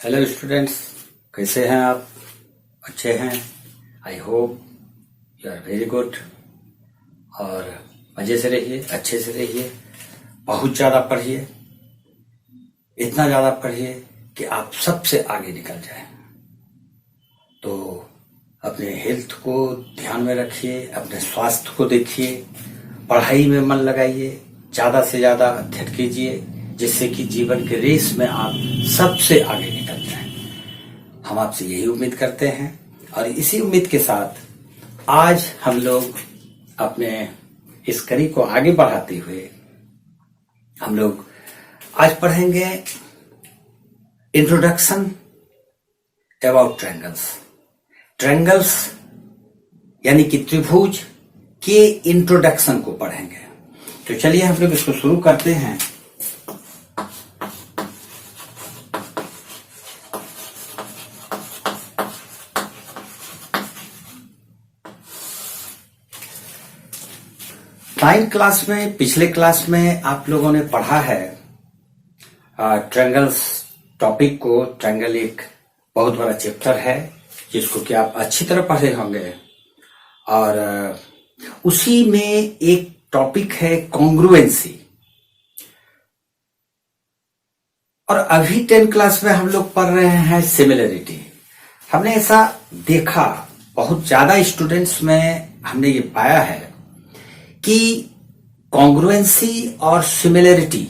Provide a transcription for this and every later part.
Hello students, कैसे हैं आप? अच्छे हैं? I hope you are very good. और मजे से रहिए, अच्छे से रहिए, बहुत ज्यादा पढ़िए, इतना ज्यादा पढ़िए कि आप सबसे आगे निकल जाएं। तो अपने हेल्थ को ध्यान में रखिए, अपने स्वास्थ्य को देखिए, पढ़ाई में मन लगाइए, ज्यादा से ज्यादा अध्ययन कीजिए, जिससे कि जीवन के रेस में आप सबसे आगे निकल जाएं। हम आपसे यही उम्मीद करते हैं और इसी उम्मीद के साथ आज हम लोग अपने इस कड़ी को आगे बढ़ाते हुए हम लोग आज पढ़ेंगे इंट्रोडक्शन अबाउट ट्रायंगल्स। ट्रायंगल्स यानी कि त्रिभुज के इंट्रोडक्शन को पढ़ेंगे। तो चलिए हम लोग इसको शुरू करते हैं। नाइन्थ क्लास में, पिछले क्लास में आप लोगों ने पढ़ा है ट्रायंगल्स टॉपिक को। ट्रायंगल एक बहुत बड़ा चैप्टर है जिसको कि आप अच्छी तरह पढ़े होंगे। और उसी में एक टॉपिक है कॉन्ग्रुएंसी। और अभी 10th क्लास में हम लोग पढ़ रहे हैं सिमिलरिटी। हमने ऐसा देखा, बहुत ज्यादा स्टूडेंट्स में हमने ये पाया है कि कॉन्ग्रुएंसी और सिमिलरिटी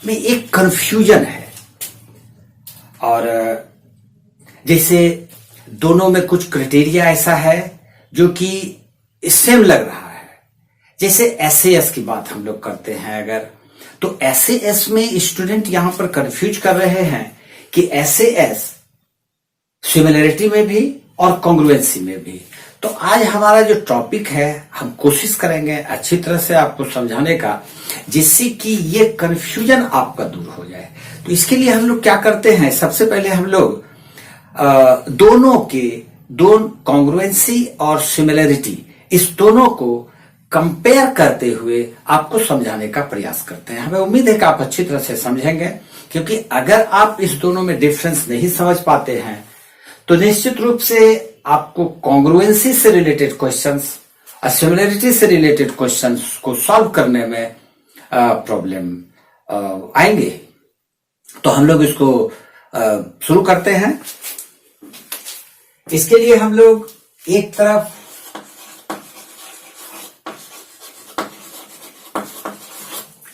में एक कंफ्यूजन है। और जैसे दोनों में कुछ क्राइटेरिया ऐसा है जो कि सेम लग रहा है। जैसे एसएएस की बात हम लोग करते हैं अगर, तो एसएएस में स्टूडेंट यहां पर कंफ्यूज कर रहे हैं कि एसएएस सिमिलरिटी में भी और कॉन्ग्रुएंसी में भी। तो आज हमारा जो टॉपिक है, हम कोशिश करेंगे अच्छी तरह से आपको समझाने का, जिससे कि ये कंफ्यूजन आपका दूर हो जाए। तो इसके लिए हम लोग क्या करते हैं, सबसे पहले हम लोग दोनों कॉन्ग्रुएंसी और सिमिलरिटी, इस दोनों को कंपेयर करते हुए आपको समझाने का प्रयास करते हैं। हमें उम्मीद है कि आप अच्छी तरह से समझेंगे, क्योंकि अगर आप इस दोनों में डिफरेंस नहीं समझ पाते हैं तो निश्चित रूप से आपको कॉन्ग्रुएंसी से रिलेटेड क्वेश्चंस और सिमिलरिटी से रिलेटेड क्वेश्चंस को सॉल्व करने में प्रॉब्लम आएंगे। तो हम लोग इसको शुरू करते हैं। इसके लिए हम लोग एक तरफ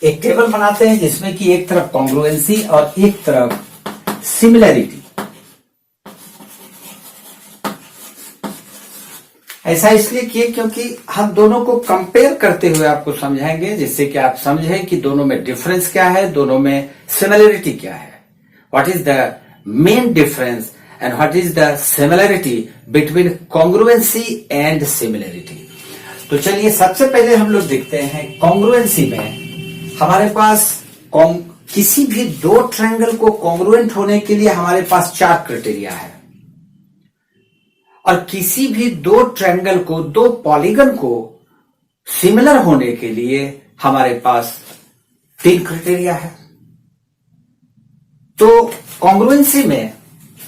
एक टेबल बनाते हैं जिसमें कि एक तरफ कॉन्ग्रुएंसी और एक तरफ सिमिलरिटी। ऐसा इसलिए किए क्योंकि हम दोनों को कंपेयर करते हुए आपको समझाएंगे, जिससे कि आप समझें कि दोनों में डिफरेंस क्या है, दोनों में सिमिलरिटी क्या है, what is the main difference and what is the similarity between congruency and similarity. तो चलिए सबसे पहले हम लोग देखते हैं कॉन्ग्रुएंसी में हमारे पास किसी भी दो ट्रायंगल को कॉन्ग्रुएंट होने के लिए हमारे पास 4 क्राइटेरिया है। और किसी भी दो ट्रायंगल को, दो पॉलीगन को सिमिलर होने के लिए हमारे पास 3 क्राइटेरिया है। तो कॉन्ग्रुएंसी में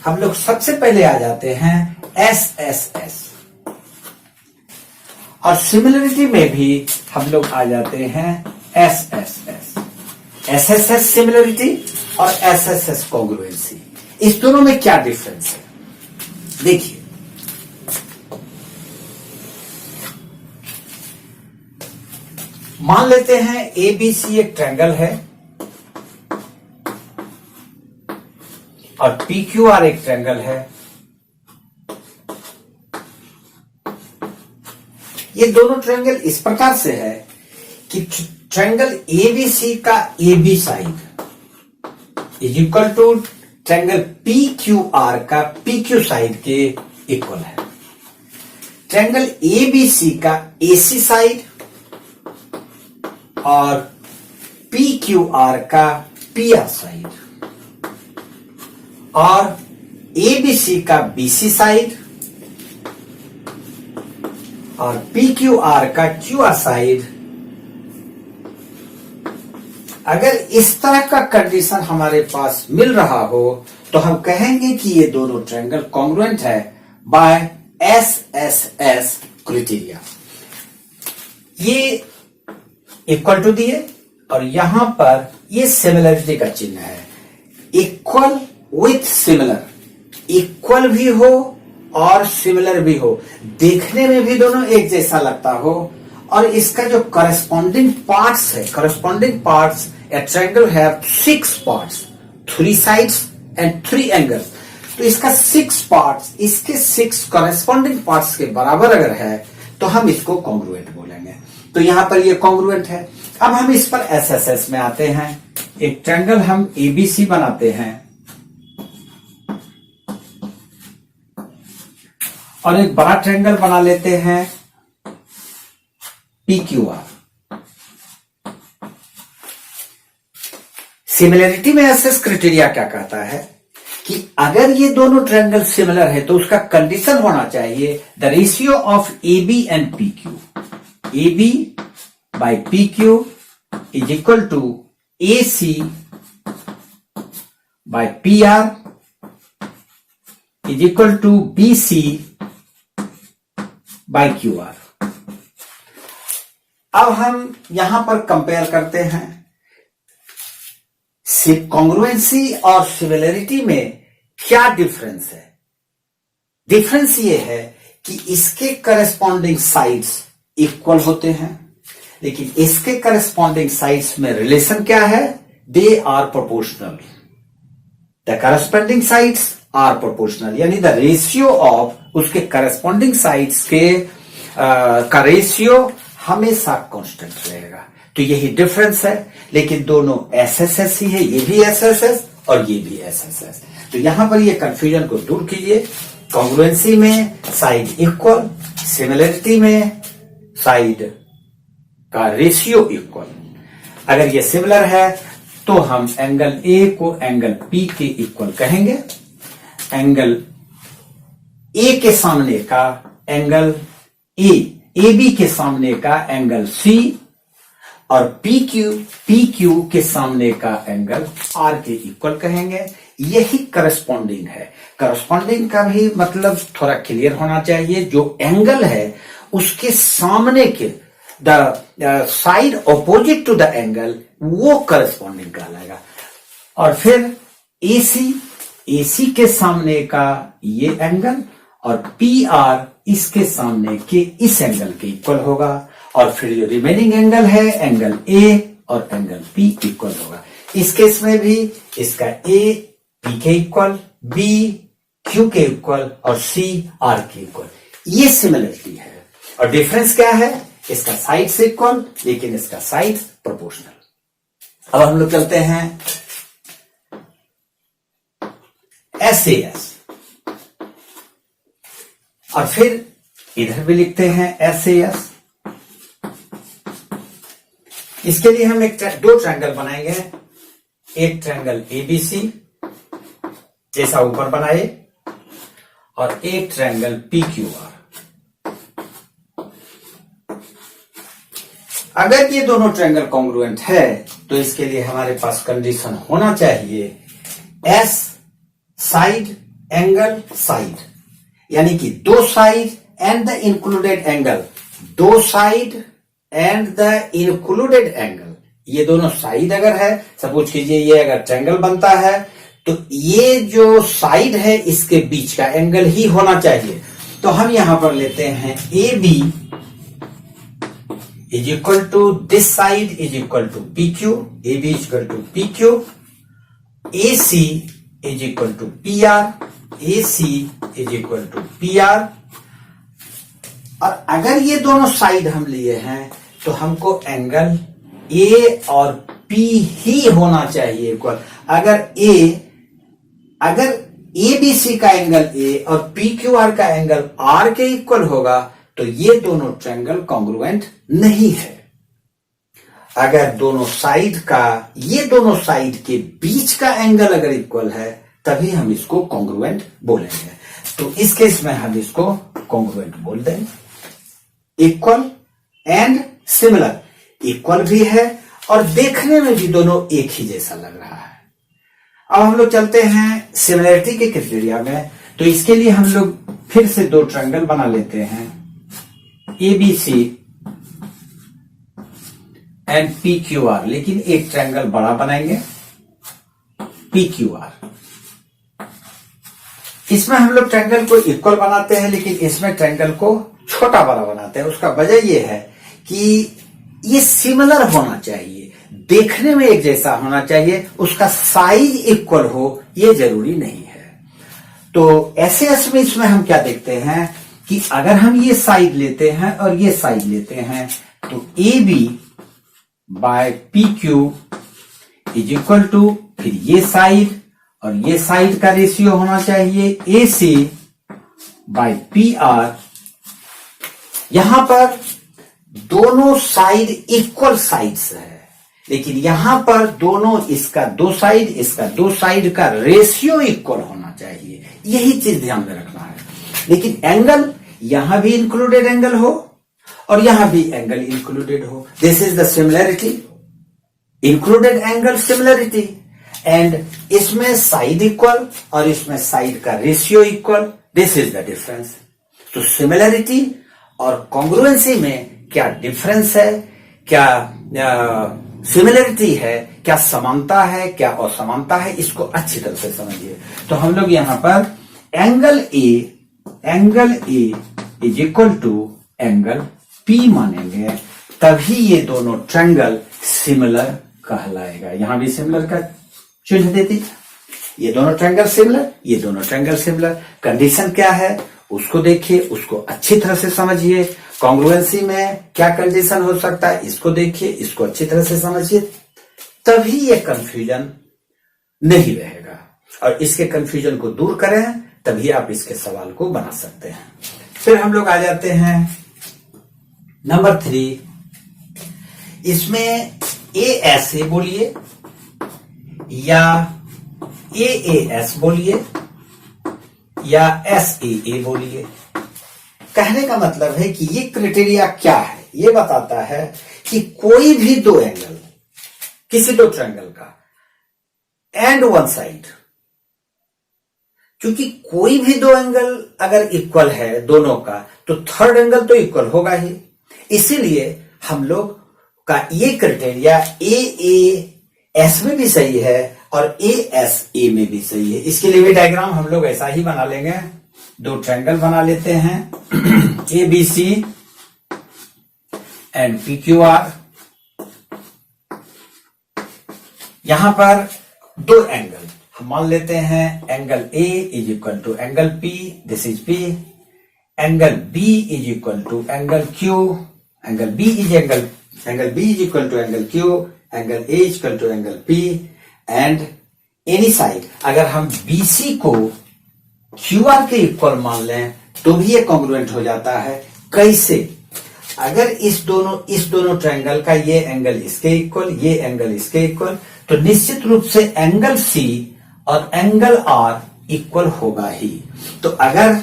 हम लोग सबसे पहले आ जाते हैं एसएसएस, और सिमिलरिटी में भी हम लोग आ जाते हैं एसएसएस। एसएसएस सिमिलरिटी और एसएसएस कॉन्ग्रुएंसी, इस दोनों में क्या डिफरेंस है देखिए। मान लेते हैं एबीसी एक ट्रायंगल है और पीक्यूआर एक ट्रायंगल है। ये दोनों ट्रायंगल इस प्रकार से है कि ट्रायंगल एबीसी का AB side is equal to triangle PQR का पीक्यू साइड के इक्वल है। ट्रायंगल एबीसी का एसी साइड और PQR का PR साइड, और ABC का BC साइड और PQR का QR साइड अगर इस तरह का कंडीशन हमारे पास मिल रहा हो तो हम कहेंगे कि ये दोनों ट्रायंगल कॉन्ग्रुएंट है बाय SSS क्राइटेरिया। ये इक्वल टू दिए और यहां पर ये सिमिलरिटी का चिन्ह है, इक्वल विथ सिमिलर, इक्वल भी हो और सिमिलर भी हो, देखने में भी दोनों एक जैसा लगता हो, और इसका जो करस्पॉन्डिंग पार्ट्स है, corresponding parts A triangle have 6 parts, 3 sides and 3 angles. तो इसका 6 पार्ट्स, इसके 6 करस्पॉन्डिंग पार्ट्स के बराबर अगर है तो हम इसको कॉन्ग्रुएंट बोलेंगे। तो यहां पर ये कॉन्ग्रुएंट है। अब हम इस पर SSS में आते हैं। एक ट्रायंगल हम ABC बनाते हैं और एक बड़ा ट्रायंगल बना लेते हैं PQR। सिमिलरिटी में एसएस क्राइटेरिया क्या कहता है कि अगर ये दोनों ट्रायंगल सिमिलर है तो उसका कंडीशन होना चाहिए the ratio of AB and PQ, AB by PQ is equal to AC by PR is equal to BC by QR। अब हम यहां पर कंपेयर करते हैं कॉन्ग्रुएंसी और सिमिलरिटी में क्या डिफरेंस है। डिफरेंस ये है कि इसके करस्पॉन्डिंग साइड्स इक्वल होते हैं, लेकिन इसके करस्पॉन्डिंग साइड्स में रिलेशन क्या है, they are proportional, the corresponding sides are proportional, यानी द रेशियो ऑफ उसके करस्पॉन्डिंग साइड्स के का रेशियो हमेशा कांस्टेंट रहेगा। तो यही डिफरेंस है, लेकिन दोनों SSS ही है, ये भी SSS और ये भी SSS। तो यहां पर ये कंफ्यूजन को दूर कीजिए। कॉन्ग्रुएंसी में साइड इक्वल, सिमिलरिटी में साइड का रेशियो इक्वल। अगर ये सिमिलर है तो हम एंगल A को एंगल P के इक्वल कहेंगे, एंगल A के सामने का एंगल AB के सामने का एंगल C और PQ के सामने का एंगल R के इक्वल कहेंगे। यही करस्पॉन्डिंग है। करस्पॉन्डिंग का भी मतलब थोड़ा क्लियर होना चाहिए। जो एंगल है उसके सामने के the side opposite to the angle, वो करस्पॉन्डिंग कहलाएगा। और फिर AC के सामने का ये एंगल और PR इसके सामने के इस एंगल के इक्वल होगा। और फिर जो रिमेनिंग एंगल है एंगल A और एंगल P इक्वल होगा। इस केस में भी इसका A P के इक्वल, B Q के इक्वल और C R के इक्वल। ये सिमिलरिटी है। और डिफरेंस क्या है, इसका साइड से इक्वल लेकिन इसका साइड प्रोपोर्शनल। अब हम लोग चलते हैं SAS और फिर इधर भी लिखते हैं SAS। इसके लिए हम दो ट्रायंगल बनाएंगे, एक ट्रायंगल ABC जैसा ऊपर बनाए और एक ट्रायंगल PQR। अगर ये दोनों ट्रायंगल कॉन्ग्रुएंट है तो इसके लिए हमारे पास कंडीशन होना चाहिए S साइड एंगल साइड, यानी कि दो side and the included angle, दो side and the included angle. ये दोनों साइड अगर है, सपोज कीजिए ये अगर ट्रायंगल बनता है तो ये जो साइड है इसके बीच का एंगल ही होना चाहिए। तो हम यहां पर लेते हैं AB is equal to this side is equal to PQ, AB is equal to PQ, AC is equal to PR, AC is equal to PR। और अगर ये दोनों साइड हम लिए हैं तो हमको एंगल A और P ही होना चाहिए इक्वल। अगर ABC का एंगल A और PQR का एंगल R के इक्वल होगा तो ये दोनों ट्रायंगल कॉन्ग्रुएंट नहीं है। अगर दोनों साइड का, ये दोनों साइड के बीच का एंगल अगर इक्वल है तभी हम इसको कॉन्ग्रुएंट बोलेंगे। तो इस केस में हम इसको कॉन्ग्रुएंट बोल देंगे। इक्वल एंड सिमिलर, इक्वल भी है और देखने में भी दोनों एक ही जैसा लग रहा है। अब हम लोग चलते हैं सिमिलरिटी के क्राइटेरिया में। तो इसके लिए हम लोग फिर से दो ट्रायंगल बना लेते हैं, ABC एंड PQR, लेकिन एक ट्रायंगल बड़ा बनाएंगे PQR। इसमें हम लोग ट्रायंगल को इक्वल बनाते हैं, लेकिन इसमें ट्रायंगल को छोटा बड़ा बनाते हैं। उसका वजह यह है कि ये सिमिलर होना चाहिए, देखने में एक जैसा होना चाहिए, उसका साइज इक्वल हो ये जरूरी नहीं है। तो ऐसे में इसमें हम क्या देखते हैं कि अगर हम ये साइड लेते हैं और ये साइड लेते हैं तो AB by PQ is equal to, फिर ये साइड और ये साइड का रेशियो होना चाहिए AC बाय PR। यहां पर दोनों साइड इक्वल साइड्स है, लेकिन यहां पर दोनों, इसका दो साइड का रेशियो इक्वल होना चाहिए। यही चीज ध्यान में रखना है। लेकिन एंगल यहां भी इंक्लूडेड एंगल हो और यहां भी एंगल इंक्लूडेड हो। This is the similarity, included angle similarity. And इसमें साइड इक्वल और इसमें साइड का ratio equal, this is the difference. तो सिमिलरिटी और कॉन्ग्रुएंसी में क्या डिफरेंस है, क्या सिमिलरिटी है, क्या समानता है, क्या असमानता है, इसको अच्छी तरह से समझिए। तो हम लोग यहां पर angle A is equal to angle P मानेंगे, तभी ये दोनों ट्रायंगल सिमिलर कहलाएगा। यहां भी सिमिलर का चिन्ह दे दीजिए, ये दोनों ट्रायंगल सिमिलर, ये दोनों ट्रायंगल सिमिलर। कंडीशन क्या है उसको देखिए, उसको अच्छी तरह से समझिए। कॉन्ग्रुएंसी में क्या कंडीशन हो सकता है इसको देखिए, इसको अच्छी तरह से समझिए, तभी ये कंफ्यूजन नहीं रहेगा। और इसके कंफ्यूजन को दूर करें तभी आप इसके सवाल को बना सकते हैं। फिर हम लोग आ जाते हैं नंबर 3। इसमें ASA बोलिए या AAS बोलिए या SAA बोलिए। कहने का मतलब है कि ये क्राइटेरिया क्या है, ये बताता है कि कोई भी दो एंगल, किसी दो ट्रायंगल का एंड वन साइड, क्योंकि कोई भी दो एंगल अगर इक्वल है दोनों का तो थर्ड एंगल तो इक्वल होगा ही। इसीलिए हम लोग का ये क्राइटेरिया AAS में भी सही है और ASA में भी सही है। इसके लिए भी डायग्राम हम लोग ऐसा ही बना लेंगे। दो ट्रायंगल बना लेते हैं ABC एंड PQR। यहां पर दो एंगल हम मान लेते हैं, angle A is equal to angle P, this is P, angle B is equal to angle Q, angle B is equal to angle Q, angle A is equal to angle P and any side. अगर हम BC को QR के equal मान लें तो भी ये congruent हो जाता है। कैसे? अगर इस दोनों ट्रायंगल का ये एंगल इसके इक्वल, ये एंगल इसके इक्वल, तो निश्चित रूप से एंगल C और एंगल R इक्वल होगा ही। तो अगर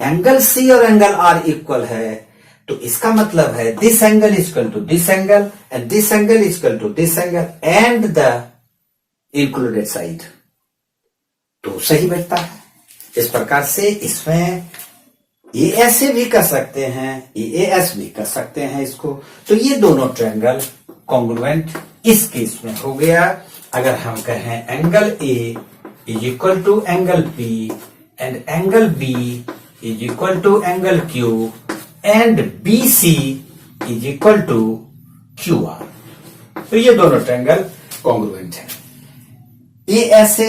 एंगल C और एंगल R इक्वल है तो इसका मतलब है this angle is equal to this angle and this angle is equal to this angle and the included side, तो सही बैठता है। इस प्रकार से इसमें ये ऐसे भी कर सकते हैं, ये AS भी कर सकते हैं इसको। तो ये दोनों ट्रायंगल कॉन्ग्रुएंट इस केस में हो गया। अगर हम कहें angle A is equal to angle P and angle B is equal to angle Q and BC is equal to QR, तो ये दोनों ट्रायंगल कॉन्ग्रुएंट है। ये ऐसे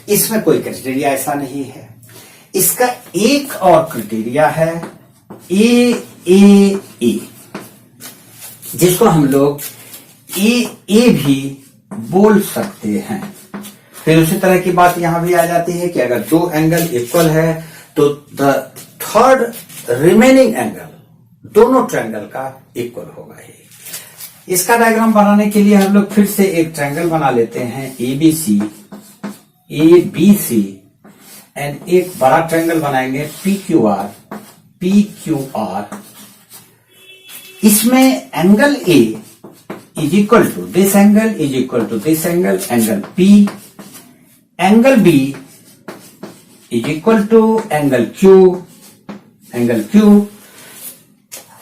इसमें कोई क्राइटेरिया ऐसा नहीं है। इसका एक और क्राइटेरिया है AAA, जिसको हम लोग AA भी बोल सकते हैं। फिर उसी तरह की बात यहां भी आ जाती है कि अगर दो एंगल इक्वल है तो द थर्ड रिमेनिंग एंगल दोनों ट्रायंगल का इक्वल होगा ही। इसका डायग्राम बनाने के लिए हम लोग फिर से एक ट्रायंगल बना लेते हैं ABC एंड एक बड़ा ट्रायंगल बनाएंगे PQR। इसमें angle A is equal to this angle is equal to this angle, angle P angle B is equal to angle Q.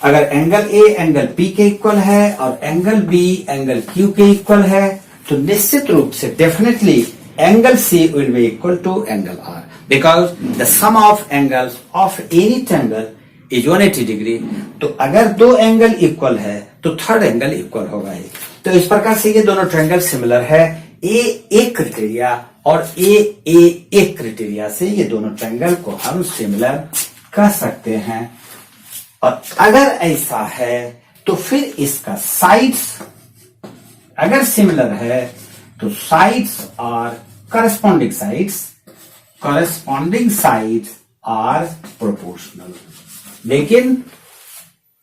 अगर एंगल ए एंगल पी के इक्वल है और एंगल बी एंगल क्यू के equal है तो निश्चित रूप से definitely angle C will be equal to angle R, because the sum of angles of any triangle is 180 degree. तो अगर दो एंगल इक्वल है तो थर्ड एंगल इक्वल होगा ही। तो इस प्रकार से ये दोनों ट्रायंगल सिमिलर है। ए एक क्राइटेरिया और ए एक क्राइटेरिया से ये दोनों ट्रायंगल को हम सिमिलर कह सकते हैं। और अगर ऐसा है तो फिर इसका साइड्स अगर सिमिलर है तो sides are corresponding sides are proportional. लेकिन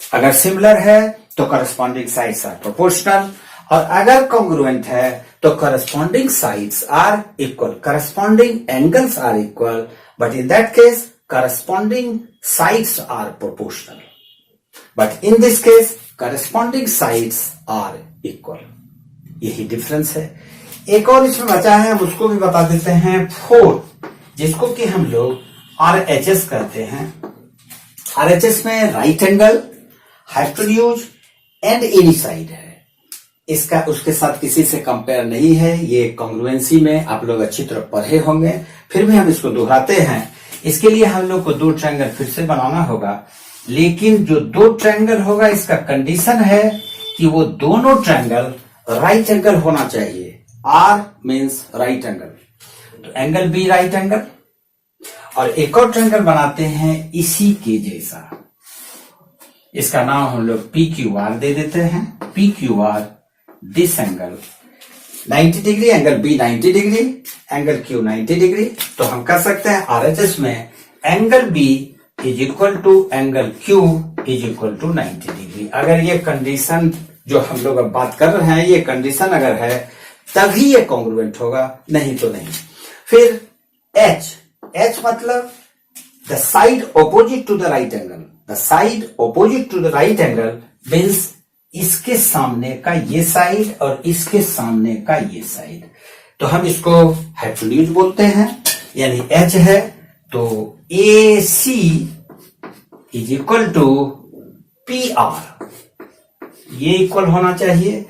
अगर सिमिलर है तो करस्पॉन्डिंग साइड्स आर प्रोपोर्शनल, और अगर कॉन्ग्रुएंट है तो corresponding sides are equal, corresponding angles are equal, but in that case corresponding sides are proportional, but in this case corresponding sides are equal. यही difference है। एक और इसमें बचा है, हम उसको भी बता देते हैं, 4, जिसको कि हम लोग RHS कहते हैं। RHS में right angle, hypotenuse and any side है। इसका उसके साथ किसी से कंपेयर नहीं है। ये कॉन्ग्रुएंसी में आप लोग अच्छी तरह पढ़े होंगे, फिर भी हम इसको दोहराते हैं। इसके लिए हम लोग को दो ट्रायंगल फिर से बनाना होगा, लेकिन जो दो ट्रायंगल होगा इसका कंडीशन है कि वो दोनों ट्रायंगल राइट एंगल होना चाहिए। R मीन्स राइट एंगल, तो एंगल बी राइट एंगल। और एक और ट्रायंगल बनाते हैं इसी के जैसा, इसका नाम हम लोग PQR दे देते हैं। PQR, this angle 90 degree, angle B 90 degree, angle Q 90 degree. तो हम कर सकते हैं RHS में angle B is equal to angle Q is equal to 90 degree. अगर ये कंडीशन जो हम लोग अब बात कर रहे हैं, ये कंडीशन अगर है तभी ये कॉन्ग्रुएंट होगा, नहीं तो नहीं। फिर H मतलब the side opposite to the right angle. The side opposite to the right angle means इसके सामने का ये साइड और इसके सामने का ये साइड। तो हम इसको हाइपोटेन्यूज बोलते हैं, यानी H है तो AC is equal to PR, ये इक्वल होना चाहिए।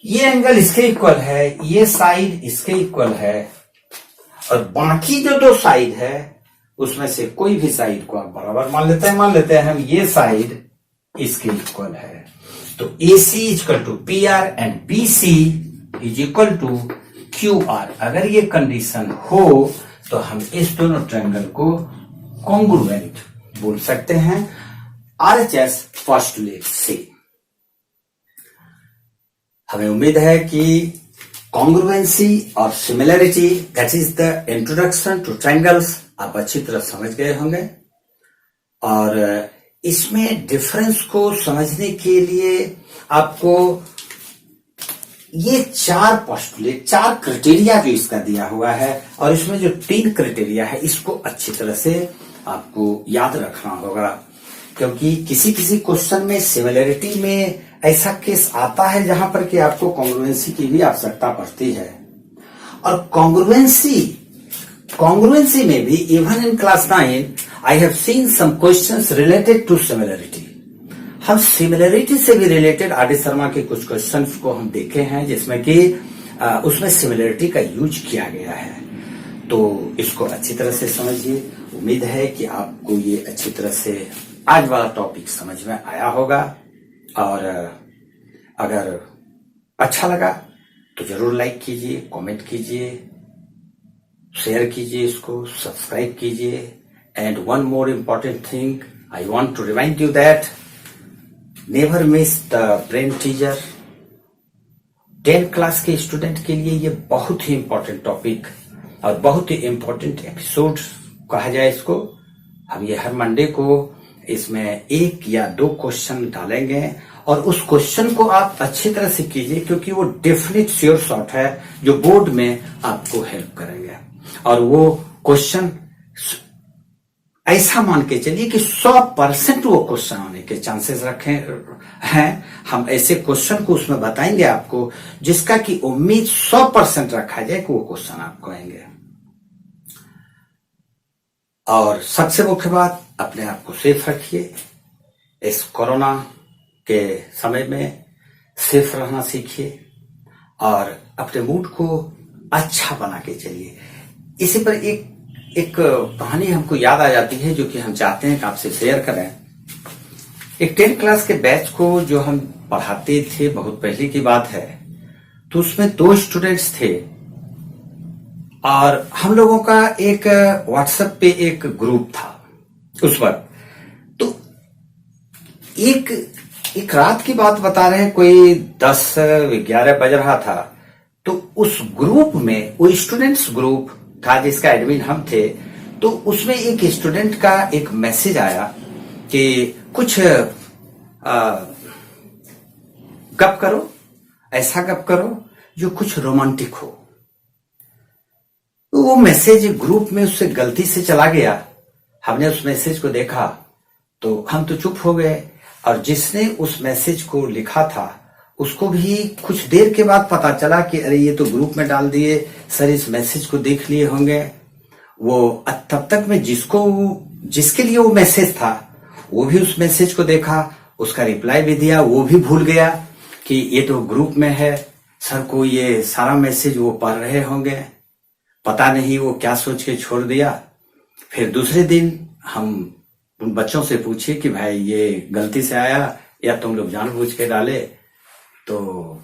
ये एंगल इसके इक्वल है, ये साइड इसके इक्वल है, और बाकी जो दो साइड है उसमें से कोई भी साइड को आप बराबर मान लेते हैं हम ये साइड इसके इक्वल है। तो AC is equal to PR and BC is equal to QR। अगर ये कंडीशन हो तो हम इस दोनों ट्रायंगल को कॉन्ग्रुएंट बोल सकते हैं RHS पोस्टुलेट से। हमें उम्मीद है कि कॉन्ग्रुएंसी और similarity, that is the introduction two triangles, आप अच्छी तरह समझ गए होंगे। और इसमें डिफरेंस को समझने के लिए आपको ये 4 पोस्टुलेट, 4 क्राइटेरिया जो इसका दिया हुआ है, और इसमें जो 3 क्राइटेरिया है इसको अच्छी तरह से आपको याद रखना होगा, क्योंकि किसी किसी क्वेश्चन में सिमिलरिटी में ऐसा केस आता है जहां पर कि आपको कॉन्ग्रुएंसी की भी आवश्यकता पड़ती है। और कॉन्ग्रुएंसी में भी even in class 9 I have seen some questions related to similarity. हम सिमिलरिटी से भी रिलेटेड आर.डी. शर्मा के कुछ क्वेश्चंस को हम देखे हैं जिसमें कि उसमें सिमिलरिटी का यूज किया गया है। तो इसको अच्छी तरह से समझिए। उम्मीद है कि आपको ये अच्छी तरह से आज वाला टॉपिक समझ में आया होगा, और अगर अच्छा लगा तो जरूर लाइक कीजिए, कमेंट कीजिए, शेयर कीजिए, इसको सब्सक्राइब कीजिए। And one more important thing, I want to remind you that never miss the brain teaser. 10 class के स्टूडेंट के लिए ये बहुत ही इंपॉर्टेंट टॉपिक और बहुत ही इंपॉर्टेंट एपिसोड कहा जाए इसको। हम ये हर मंडे को इसमें 1 या 2 क्वेश्चन डालेंगे, और उस क्वेश्चन को आप अच्छी तरह से कीजिए, क्योंकि वो डेफिनेट श्योर शॉट है जो बोर्ड में आपको हेल्प करेंगे। और वो क्वेश्चन ऐसा मान के चलिए कि 100% वो क्वेश्चन आने के चांसेस रखे हैं। हम ऐसे क्वेश्चन को उसमें बताएंगे आपको जिसका कि उम्मीद 100% रखा जाए कि वो क्वेश्चन आपको आएंगे। और सबसे मुख्य बात, अपने आप को सेफ रखिए। इस कोरोना के समय में सेफ रहना सीखिए और अपने मूड को अच्छा बना के चलिए। इसी पर एक कहानी हमको याद आ जाती है जो कि हम चाहते हैं कि आपसे शेयर करें। एक 10th क्लास के बैच को जो हम पढ़ाते थे, बहुत पहले की बात है, तो उसमें 2 स्टूडेंट्स थे और हम लोगों का एक व्हाट्सएप पे एक ग्रुप था उस वक्त। तो एक रात की बात बता रहे हैं, कोई 10-11 बज रहा था। तो उस ग्रुप में, वो स्टूडेंट्स ग्रुप था जिसका एडमिन हम थे, तो उसमें एक स्टूडेंट का एक मैसेज आया कि कुछ गप करो, ऐसा गप करो जो कुछ रोमांटिक हो। तो वो मैसेज ग्रुप में उससे गलती से चला गया। हमने उस मैसेज को देखा तो हम तो चुप हो गए, और जिसने उस मैसेज को लिखा था उसको भी कुछ देर के बाद पता चला कि अरे ये तो ग्रुप में डाल दिए, सर इस मैसेज को देख लिए होंगे। वो तब तक में जिसके लिए वो मैसेज था वो भी उस मैसेज को देखा, उसका रिप्लाई भी दिया, वो भी भूल गया कि ये तो ग्रुप में है, सर को ये सारा मैसेज वो पढ़ रहे होंगे। पता नहीं वो क्या सोच के छोड़ दिया। फिर दूसरे दिन हम उन बच्चों से पूछे कि भाई ये गलती से आया या तुम लोग जानबूझ के डाले? तो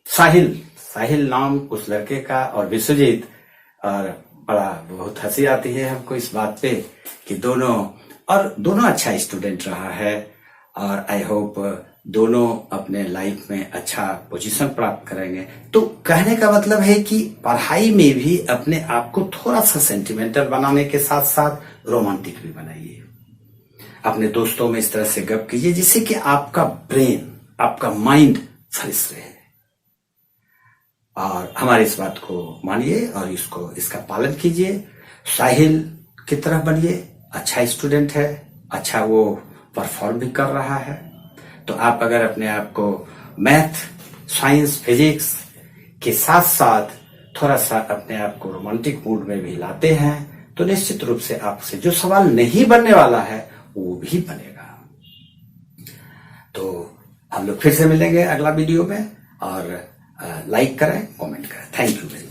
साहिल नाम उस लड़के का और विश्वजीत, और बहुत हंसी आती है हमको इस बात पे कि दोनों अच्छा स्टूडेंट रहा है, और आई होप दोनों अपने लाइफ में अच्छा पोजीशन प्राप्त करेंगे। तो कहने का मतलब है कि पढ़ाई में भी अपने आप को थोड़ा सा सेंटिमेंटल बनाने के साथ साथ रोमांटिक भी बनाइए। अपने दोस्तों में इस तरह से गप कीजिए जिससे कि आपका ब्रेन, आपका माइंड फ्रेश रहे। और हमारी इस बात को मानिए और इसका पालन कीजिए। साहिल की तरह बनिए, अच्छा स्टूडेंट है, अच्छा वो परफॉर्म भी कर रहा है। तो आप अगर अपने आप को मैथ, साइंस, फिजिक्स के साथ साथ थोड़ा सा अपने आप को रोमांटिक मूड में भी लाते हैं तो निश्चित रूप से आपसे जो सवाल नहीं बनने वाला है वो भी बनेगा। तो हम लोग फिर से मिलेंगे अगला वीडियो में, और लाइक करें, कमेंट करें। Thank you very much.